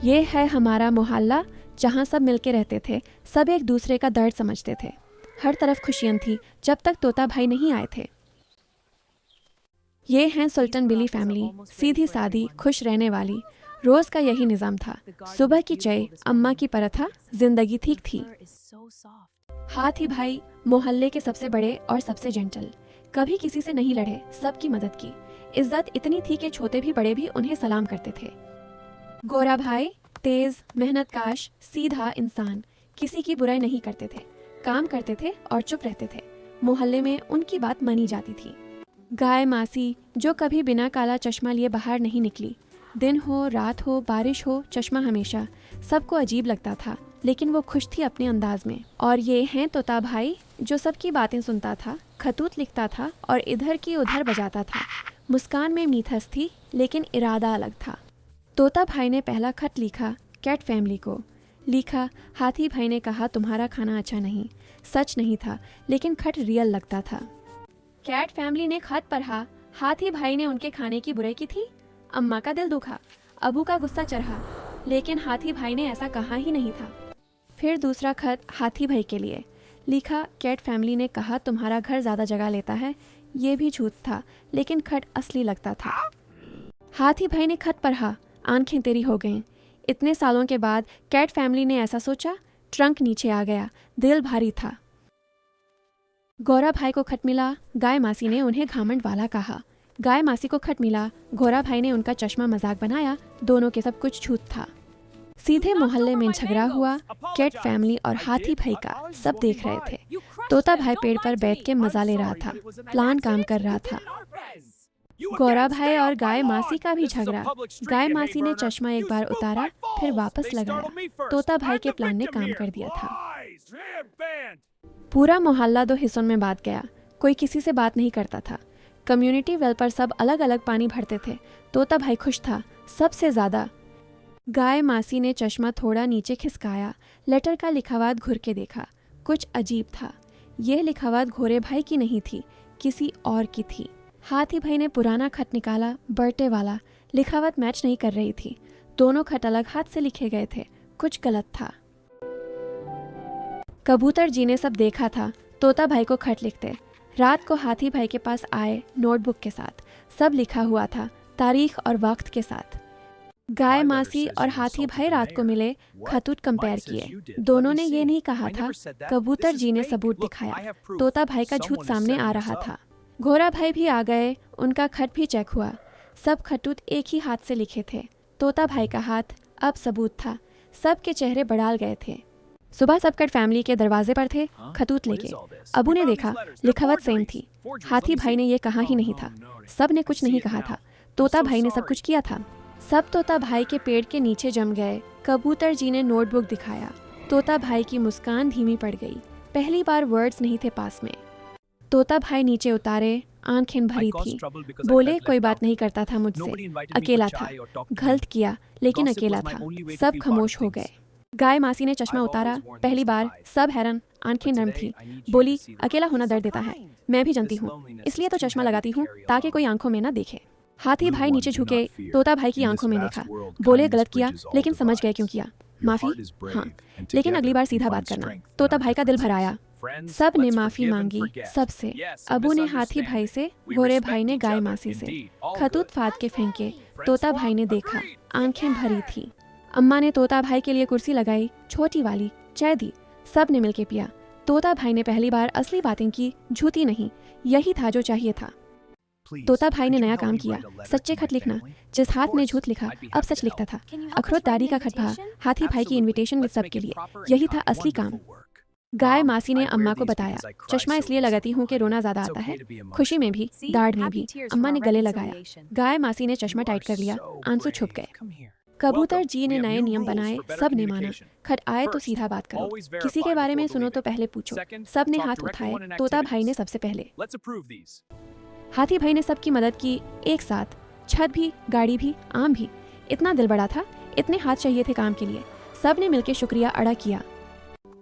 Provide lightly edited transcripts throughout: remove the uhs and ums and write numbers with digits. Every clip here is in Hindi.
ये है हमारा मोहल्ला, जहाँ सब मिलके रहते थे। सब एक दूसरे का दर्द समझते थे। हर तरफ खुशियाँ थी जब तक तोता भाई नहीं आए थे। ये हैं सुल्तान बिली फैमिली, सीधी सादी, खुश रहने वाली। रोज का यही निज़ाम था। सुबह की चाय, अम्मा की पराठा, जिंदगी ठीक थी। हाथी भाई मोहल्ले के सबसे बड़े और सबसे जेंटल। कभी किसी से नहीं लड़े, सबकी मदद की। इज्जत इतनी थी कि छोटे भी बड़े भी उन्हें सलाम करते थे। गोरा भाई तेज, मेहनतकाश, सीधा इंसान। किसी की बुराई नहीं करते थे, काम करते थे और चुप रहते थे। मोहल्ले में उनकी बात मानी जाती थी। गाय मासी, जो कभी बिना काला चश्मा लिए बाहर नहीं निकली। दिन हो, रात हो, बारिश हो, चश्मा हमेशा। सबको अजीब लगता था, लेकिन वो खुश थी अपने अंदाज में। और ये हैं तोता भाई, जो सबकी बातें सुनता था, खतूत लिखता था और इधर की उधर बजाता था। मुस्कान में मीठस थी, लेकिन इरादा अलग था। तोता भाई ने पहला खत लिखा कैट फैमिली को। लिखा, हाथी भाई ने कहा तुम्हारा खाना अच्छा नहीं। सच नहीं था, लेकिन खत रियल लगता था। कैट फैमिली ने खत पढ़ा। हाथी भाई ने उनके खाने की बुराई की थी। अम्मा का दिल दुखा, अबू का गुस्सा चढ़ा, लेकिन हाथी भाई ने ऐसा कहा ही नहीं था। फिर दूसरा खत हाथी भाई के लिए। लिखा, कैट फैमिली ने कहा तुम्हारा घर ज़्यादा जगह लेता है। ये भी झूठ था, लेकिन खत असली लगता था। हाथी भाई ने खत पढ़ा। आंखें तेरी हो गईं। इतने सालों के बाद कैट फैमिली ने ऐसा सोचा। ट्रंक नीचे आ गया, दिल भारी था। गौरा भाई को खत मिला। गाय मासी ने उन्हें घामंड वाला कहा। गाय मासी को खत मिला। घोड़ा भाई ने उनका चश्मा मजाक बनाया। दोनों के सब कुछ झूठ था। सीधे मोहल्ले में झगड़ा हुआ। कैट फैमिली और हाथी भाई का सब देख रहे थे। तोता भाई पेड़ पर बैठ के मजा ले रहा था। प्लान काम कर रहा था। गौरा भाई और गाय मासी का भी झगड़ा। गाय मासी ने चश्मा एक बार उतारा, फिर वापस लगाया। तोता भाई के प्लान ने काम कर दिया था। पूरा मोहल्ला दो हिस्सों में बांट गया। कोई किसी से बात नहीं करता था। कम्युनिटी वेल पर सब अलग अलग पानी भरते थे। तोता भाई खुश था, सबसे ज्यादा। गाय मासी ने चश्मा थोड़ा नीचे खिसकाया। लेटर का लिखावट घुर के देखा। कुछ अजीब था। यह लिखावट घोड़े भाई की नहीं थी, किसी और की थी। हाथी भाई ने पुराना खत निकाला, बर्टे वाला। लिखावट मैच नहीं कर रही थी। दोनों खत अलग हाथ से लिखे गए थे। कुछ गलत था। कबूतर जी ने सब देखा था। तोता भाई को खत लिखते। रात को हाथी भाई के पास आए नोटबुक के साथ। सब लिखा हुआ था, तारीख और वक्त के साथ। गाय मासी और हाथी भाई रात को मिले, खतूत कंपेयर किए। दोनों ने ये नहीं कहा था। कबूतर जी ने सबूत दिखाया। तोता भाई का झूठ सामने आ रहा था। घोड़ा भाई भी आ गए। उनका खत भी चेक हुआ। सब खतूत एक ही हाथ से लिखे थे। तोता भाई का हाथ अब सबूत था। सबके चेहरे बढ़ाल गए थे। सुबह सब कट फैमिली के दरवाजे पर थे, खतूत लेके। अबू ने देखा, लिखावट सेम थी। हाथी भाई ने ये कहा ही नहीं था। सब ने कुछ नहीं कहा था। तोता भाई ने सब कुछ किया था। सब तोता भाई के पेड़ के नीचे जम गए। कबूतर जी ने नोटबुक दिखाया। तोता भाई की मुस्कान धीमी पड़ गई। पहली बार वर्ड्स नहीं थे पास में। तोता भाई नीचे उतारे, आंखें भरी थी। बोले कोई बात नहीं करता था मुझसे, अकेला था। गलत किया, लेकिन अकेला था। सब खामोश हो गए। गाय मासी ने चश्मा उतारा। पहली बार। सब हैरान, आंखें नर्म थी। बोली, अकेला होना दर्द देता है, मैं भी जानती हूँ, इसलिए तो चश्मा लगाती हूँ ताकि कोई आंखों में ना देखे। हाथी भाई नीचे झुके, तोता भाई की आंखों में देखा। बोले गलत किया, लेकिन समझ गए क्यों किया। माफी, हाँ, लेकिन अगली बार सीधा बात करना। तोता भाई का दिल भर आया। सब ने माफी मांगी, सबसे। अबू ने हाथी भाई से, घोड़े भाई ने गाय मासी से। खतूत फाड़ के फेंके। तोता भाई ने देखा, आंखें भरी थी। अम्मा ने तोता भाई के लिए कुर्सी लगाई, छोटी वाली, चाय दी। सब ने मिलके पिया। तोता भाई ने पहली बार असली बातें की, झूठी नहीं। यही था जो चाहिए था। तोता भाई ने नया काम किया, सच्चे खत लिखना। जिस हाथ में झूठ लिखा, अब सच लिखता था। अखरोट दादी का खत भा, हाथी भाई की इनविटेशन विद सबके लिए। यही था असली काम। गाय मासी ने अम्मा को बताया, चश्मा इसलिए लगाती हूँ कि रोना ज्यादा आता है, खुशी में भी, दाढ़ में भी। अम्मा ने गले लगाया। गाय मासी ने चश्मा टाइट कर लिया, आंसू छुप गए। कबूतर जी ने नए नियम बनाए, सब ने माना। खत आए तो सीधा बात करो, किसी के बारे में सुनो तो पहले पूछो। सब ने हाथ उठाए, तोता भाई ने सबसे पहले। हाथी भाई ने सबकी मदद की, एक साथ। छत भी, गाड़ी भी, आम भी। इतना दिल बड़ा था, इतने हाथ चाहिए थे काम के लिए। सब ने मिलकर शुक्रिया अदा किया।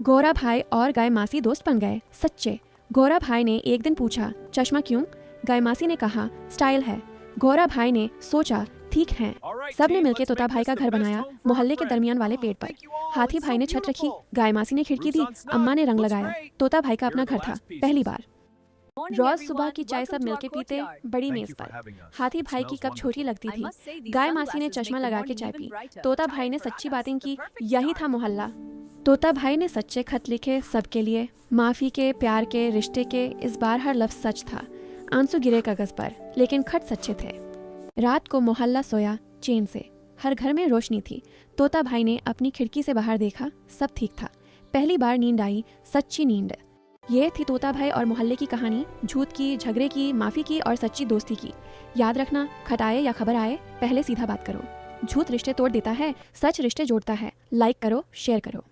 गौरा भाई और गाय मासी दोस्त बन गए, सच्चे। गौरा भाई ने एक दिन पूछा, चश्मा क्यों? गाय मासी ने कहा, स्टाइल है। गौरा भाई ने सोचा, ठीक हैं। सब ने मिलकर तोता भाई का घर बनाया मोहल्ले के दरमियान वाले पेड़ पर। हाथी भाई ने छत रखी, गाय मासी ने खिड़की दी, अम्मा ने रंग लगाया। तोता भाई का अपना घर था पहली बार। रोज सुबह की चाय सब मिलके पीते बड़ी मेज पर। हाथी भाई की कप छोटी लगती थी। गाय मासी ने चश्मा लगा के चाय पी। तोता भाई ने सच्ची बातें की। यही था मोहल्ला। तोता भाई ने सच्चे खत लिखे सबके लिए, माफी के, प्यार के, रिश्ते के। इस बार हर लफ्ज सच था। आंसू गिरे कागज पर, लेकिन खत सच्चे थे। रात को मोहल्ला सोया चैन से। हर घर में रोशनी थी। तोता भाई ने अपनी खिड़की से बाहर देखा, सब ठीक था। पहली बार नींद आई, सच्ची नींद। ये थी तोता भाई और मोहल्ले की कहानी। झूठ की, झगड़े की, माफी की और सच्ची दोस्ती की। याद रखना, खत आए या खबर आए, पहले सीधा बात करो। झूठ रिश्ते तोड़ देता है, सच रिश्ते जोड़ता है। लाइक करो, शेयर करो।